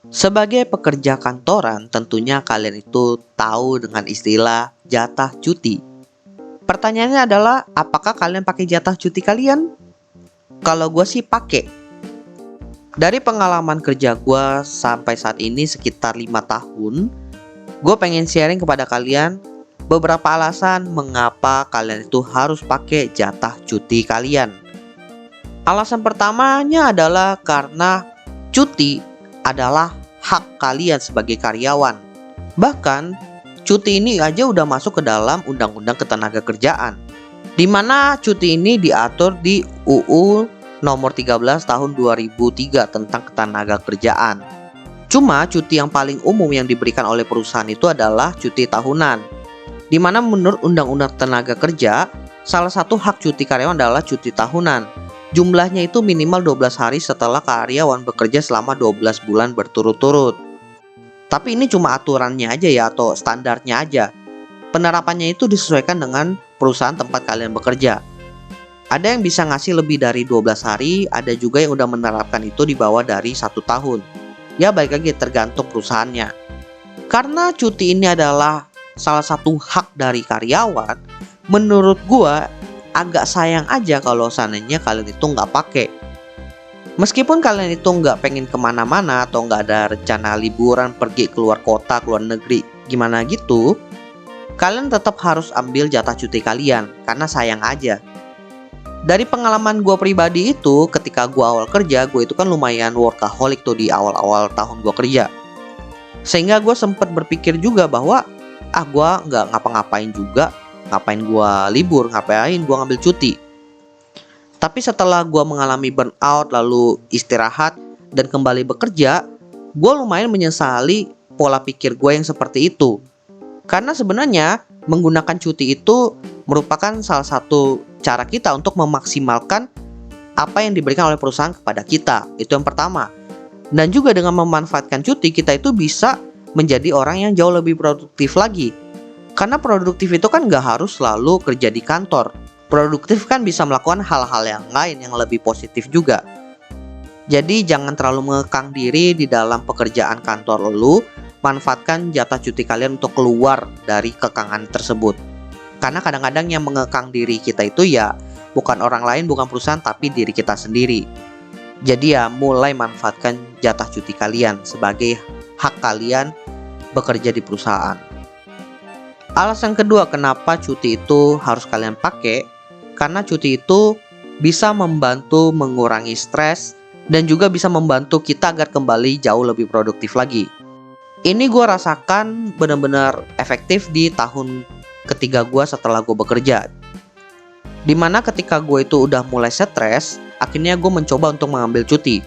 Sebagai pekerja kantoran, tentunya kalian itu tahu dengan istilah jatah cuti. Pertanyaannya adalah, apakah kalian pakai jatah cuti kalian? Kalau gue sih pakai. Dari pengalaman kerja gue sampai saat ini sekitar 5 tahun, gue pengen sharing kepada kalian beberapa alasan mengapa kalian itu harus pakai jatah cuti kalian. Alasan pertamanya adalah karena cuti adalah hak kalian sebagai karyawan. Bahkan, cuti ini aja udah masuk ke dalam Undang-Undang Ketenagakerjaan, di mana cuti ini diatur di UU nomor 13 tahun 2003 tentang Ketenagakerjaan. Cuma cuti yang paling umum yang diberikan oleh perusahaan itu adalah cuti tahunan, di mana menurut Undang-Undang Tenaga Kerja, salah satu hak cuti karyawan adalah cuti tahunan. Jumlahnya itu minimal 12 hari setelah karyawan bekerja selama 12 bulan berturut-turut. Tapi ini cuma aturannya aja ya, atau standarnya aja. Penerapannya itu disesuaikan dengan perusahaan tempat kalian bekerja. Ada yang bisa ngasih lebih dari 12 hari, ada juga yang udah menerapkan itu di bawah dari 1 tahun. Ya balik lagi tergantung perusahaannya. Karena cuti ini adalah salah satu hak dari karyawan, menurut gua agak sayang aja kalau seandainya kalian itu nggak pakai. Meskipun kalian itu nggak pengen kemana-mana atau nggak ada rencana liburan, pergi keluar kota, keluar negeri, gimana gitu, kalian tetap harus ambil jatah cuti kalian, karena sayang aja. Dari pengalaman gue pribadi itu, ketika gue awal kerja, gue itu kan lumayan workaholic tuh di awal-awal tahun gue kerja. Sehingga gue sempat berpikir juga bahwa, gue nggak ngapa-ngapain juga, ngapain gue libur, ngapain gue ngambil cuti. Tapi setelah gue mengalami burnout, lalu istirahat, dan kembali bekerja, gue lumayan menyesali pola pikir gue yang seperti itu. Karena sebenarnya menggunakan cuti itu merupakan salah satu cara kita untuk memaksimalkan apa yang diberikan oleh perusahaan kepada kita. Itu yang pertama. Dan juga dengan memanfaatkan cuti, kita itu bisa menjadi orang yang jauh lebih produktif lagi. Karena produktif itu kan gak harus selalu kerja di kantor. Produktif kan bisa melakukan hal-hal yang lain yang lebih positif juga. Jadi jangan terlalu mengekang diri di dalam pekerjaan kantor lu. Manfaatkan jatah cuti kalian untuk keluar dari kekangan tersebut. Karena kadang-kadang yang mengekang diri kita itu ya bukan orang lain, bukan perusahaan, tapi diri kita sendiri. Jadi ya mulai manfaatkan jatah cuti kalian sebagai hak kalian bekerja di perusahaan. Alasan kedua kenapa cuti itu harus kalian pakai, karena cuti itu bisa membantu mengurangi stres dan juga bisa membantu kita agar kembali jauh lebih produktif lagi. Ini gue rasakan benar-benar efektif di tahun ketiga gue setelah gue bekerja. Dimana ketika gue itu udah mulai stres, akhirnya gue mencoba untuk mengambil cuti.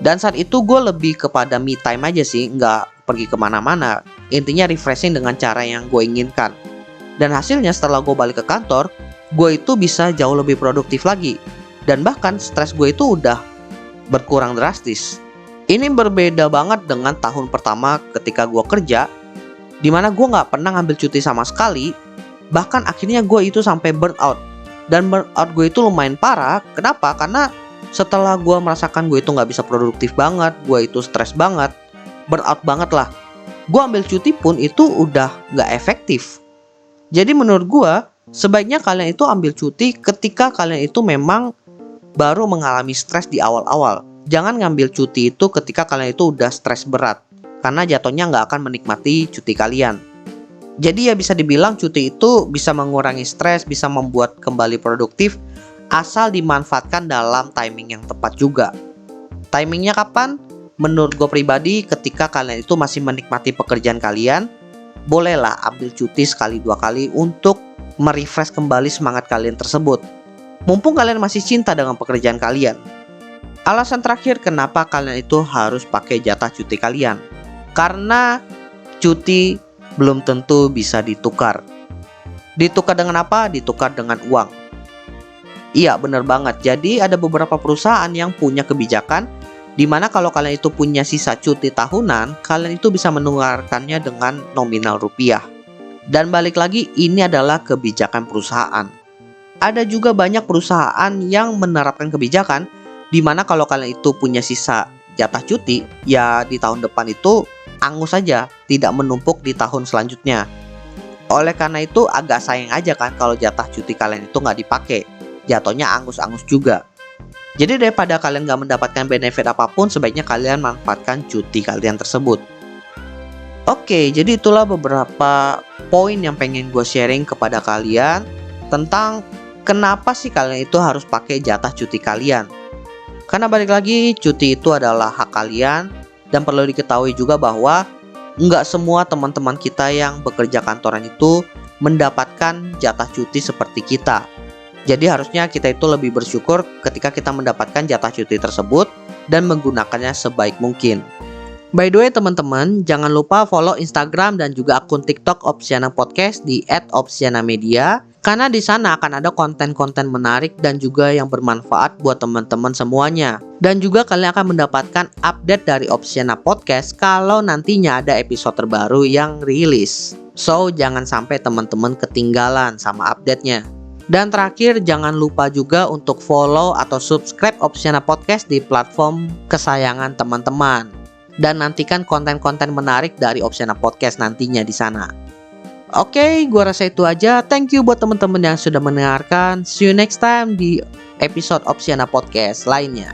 Dan saat itu gue lebih kepada me time aja sih, nggak pergi kemana-mana. Intinya refreshing dengan cara yang gue inginkan. Dan hasilnya setelah gue balik ke kantor, gue itu bisa jauh lebih produktif lagi. Dan bahkan stres gue itu udah berkurang drastis. Ini berbeda banget dengan tahun pertama ketika gue kerja, dimana gue gak pernah ngambil cuti sama sekali. Bahkan akhirnya gue itu sampai burnout. Dan burnout gue itu lumayan parah. Kenapa? Karena setelah gue merasakan gue itu gak bisa produktif banget, gue itu stres banget, burnout banget lah, gue ambil cuti pun itu udah gak efektif. Jadi menurut gue, sebaiknya kalian itu ambil cuti ketika kalian itu memang baru mengalami stres di awal-awal. Jangan ngambil cuti itu ketika kalian itu udah stres berat, karena jatuhnya nggak akan menikmati cuti kalian. Jadi ya bisa dibilang cuti itu bisa mengurangi stres, bisa membuat kembali produktif, asal dimanfaatkan dalam timing yang tepat juga. Timingnya kapan? Menurut gue pribadi, ketika kalian itu masih menikmati pekerjaan kalian, bolehlah ambil cuti sekali dua kali untuk merefresh kembali semangat kalian tersebut. Mumpung kalian masih cinta dengan pekerjaan kalian. Alasan terakhir kenapa kalian itu harus pakai jatah cuti kalian, karena cuti belum tentu bisa ditukar. Ditukar dengan apa? Ditukar dengan uang. Iya bener banget. Jadi ada beberapa perusahaan yang punya kebijakan dimana kalau kalian itu punya sisa cuti tahunan, kalian itu bisa menukarkannya dengan nominal rupiah. Dan balik lagi, ini adalah kebijakan perusahaan. Ada juga banyak perusahaan yang menerapkan kebijakan dimana kalau kalian itu punya sisa jatah cuti, ya di tahun depan itu angus saja, tidak menumpuk di tahun selanjutnya. Oleh karena itu agak sayang aja kan kalau jatah cuti kalian itu nggak dipakai. Jatuhnya angus-angus juga. Jadi daripada kalian nggak mendapatkan benefit apapun, sebaiknya kalian manfaatkan cuti kalian tersebut. Oke, jadi itulah beberapa poin yang pengen gue sharing kepada kalian tentang kenapa sih kalian itu harus pakai jatah cuti kalian. Karena balik lagi, cuti itu adalah hak kalian. Dan perlu diketahui juga bahwa nggak semua teman-teman kita yang bekerja kantoran itu mendapatkan jatah cuti seperti kita. Jadi harusnya kita itu lebih bersyukur ketika kita mendapatkan jatah cuti tersebut dan menggunakannya sebaik mungkin. By the way teman-teman, jangan lupa follow Instagram dan juga akun TikTok Opsiana Podcast di @opsianamedia, karena di sana akan ada konten-konten menarik dan juga yang bermanfaat buat teman-teman semuanya. Dan juga kalian akan mendapatkan update dari Opsiana Podcast kalau nantinya ada episode terbaru yang rilis. So, jangan sampai teman-teman ketinggalan sama update-nya. Dan terakhir, jangan lupa juga untuk follow atau subscribe Opsiana Podcast di platform kesayangan teman-teman. Dan nantikan konten-konten menarik dari Opsiana Podcast nantinya di sana. Oke, gua rasa itu aja. Thank you buat teman-teman yang sudah mendengarkan. See you next time di episode Opsiana Podcast lainnya.